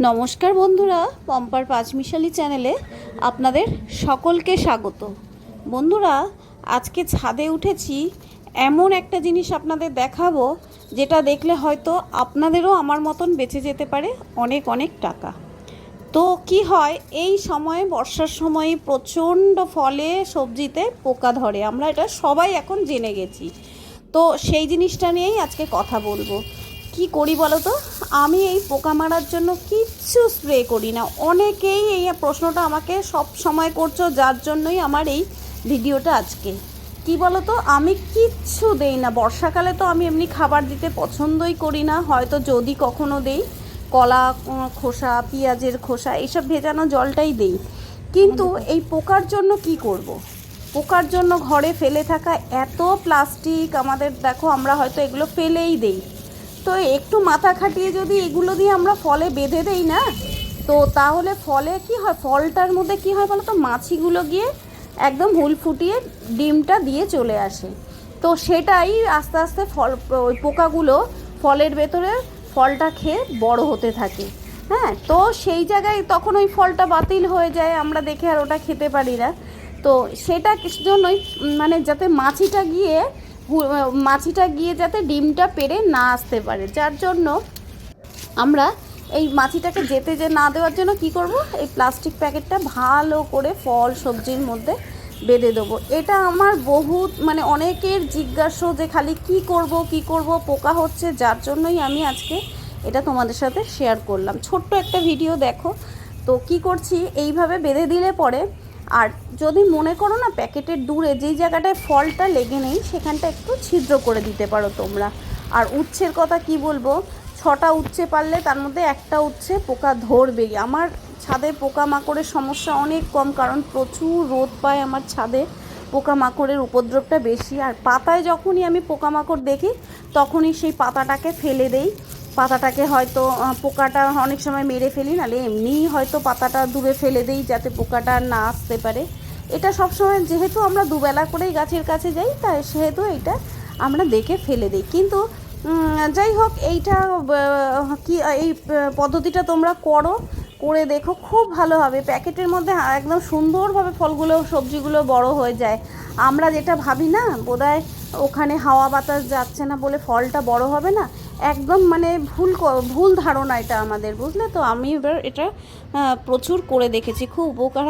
নমস্কার বন্ধুরা, পম্পার পাঁচমিশালি চ্যানেলে আপনাদের সকলকে স্বাগত। বন্ধুরা, আজকে ছাদে উঠেছি, এমন একটা জিনিস আপনাদের দেখাবো যেটা দেখলে হয়তো আপনাদেরও আমার মতন বেঁচে যেতে পারে অনেক অনেক টাকা। তো কি হয়, এই সময়ে বর্ষার সময়ে প্রচণ্ড ফলে সবজিতে পোকা ধরে, আমরা এটা সবাই এখন জেনে গেছি। তো সেই জিনিসটা নিয়েই আজকে কথা বলবো। কি করি বলো তো, আমি এই পোকা মারার জন্য কিচ্ছু স্প্রে করি না। অনেকেই এই প্রশ্নটা আমাকে সব সময় করছো, যার জন্যই আমার এই ভিডিওটা আজকে। কি বলো তো, আমি কিচ্ছু দেই না। বর্ষাকালে তো আমি এমনি খাবার দিতে পছন্দই করি না, হয়তো যদি কখনো দেই কলা খোসা, পেঁয়াজের খোসা, এইসব ভেজানো জলটাই দেই। কিন্তু এই পোকার জন্য কি করব। পোকার জন্য ঘরে ফেলে থাকা এত প্লাস্টিক, আমাদের দেখো আমরা হয়তো এগুলো ফেলেই দেই। তো একটু মাথা খাটিয়ে যদি এগুলো দিয়ে আমরা ফলে বেঁধে দেই না, তো তাহলে ফলে কি হয়, ফলটার মধ্যে কি হয় বলো তো, মাছিগুলো গিয়ে একদম হুল ফুটিয়ে ডিমটা দিয়ে চলে আসে। তো সেটাই আস্তে আস্তে ওই পোকাগুলো ফলের ভেতরে ফলটা খেয়ে বড় হতে থাকে। হ্যাঁ, তো সেই জায়গায় তখন ওই ফলটা বাতিল হয়ে যায়, আমরা দেখে আর ওটা খেতে পারি না। তো সেটা জন্যই মানে যাতে মাছিটা গিয়ে যাতে ডিমটা পেড়ে না আসতে পারে, যার জন্য আমরা এই মাছিটাকে যেতে না দেওয়ার জন্য কি করব, এই প্লাস্টিক প্যাকেটটা ভালো করে ফল সবজির মধ্যে বেঁধে দেবো। এটা আমার বহুত মানে অনেকের জিজ্ঞাসা যে খালি কি করব পোকা হচ্ছে, যার জন্যই আমি আজকে এটা তোমাদের সাথে শেয়ার করলাম। ছোট্ট একটা ভিডিও দেখো। তো কি করছি, এইভাবে বেঁধে দিলে পরে, আর যদি মনে করো না প্যাকেটের দূরে যেই জায়গাটায় ফলটা লেগে নেই সেখানটা একটু ছিদ্র করে দিতে পারো তোমরা। আর উচ্ছের কথা কি বলবো, 6টা উচ্ছে পারলে তার মধ্যে একটা উচ্ছে পোকা ধরবেই। আমার ছাদে পোকামাকড়ের সমস্যা অনেক কম, কারণ প্রচুর রোদ পায় আমার ছাদে, পোকামাকড়ের উপদ্রবটা বেশি। আর পাতায় যখনই আমি পোকামাকড় দেখি তখনই সেই পাতাটাকে ফেলে দেই। পাতাটাকে হয়তো পোকাটা অনেক সময় মেরে ফেলি, নাহলে এমনিই হয়তো পাতাটা দূরে ফেলে দেই যাতে পোকাটা না আসতে পারে। এটা সবসময়, যেহেতু আমরা দুবেলা করেই গাছের কাছে যাই, তাই সেহেতু এটা আমরা দেখে ফেলে দিই। কিন্তু যাই হোক, এইটা কি এই পদ্ধতিটা তোমরা করে দেখো, খুব ভালো হবে। প্যাকেটের মধ্যে একদম সুন্দরভাবে ফলগুলো সবজিগুলো বড় হয়ে যায়। আমরা যেটা ভাবি না, বোধহয় ওখানে হাওয়া বাতাস যাচ্ছে না বলে ফলটা বড় হবে না, একদম মানে ভুল ধারণা এটা আমাদের, বুঝলে তো। আমি এবার এটা প্রচুর করে দেখেছি, খুব উপকার।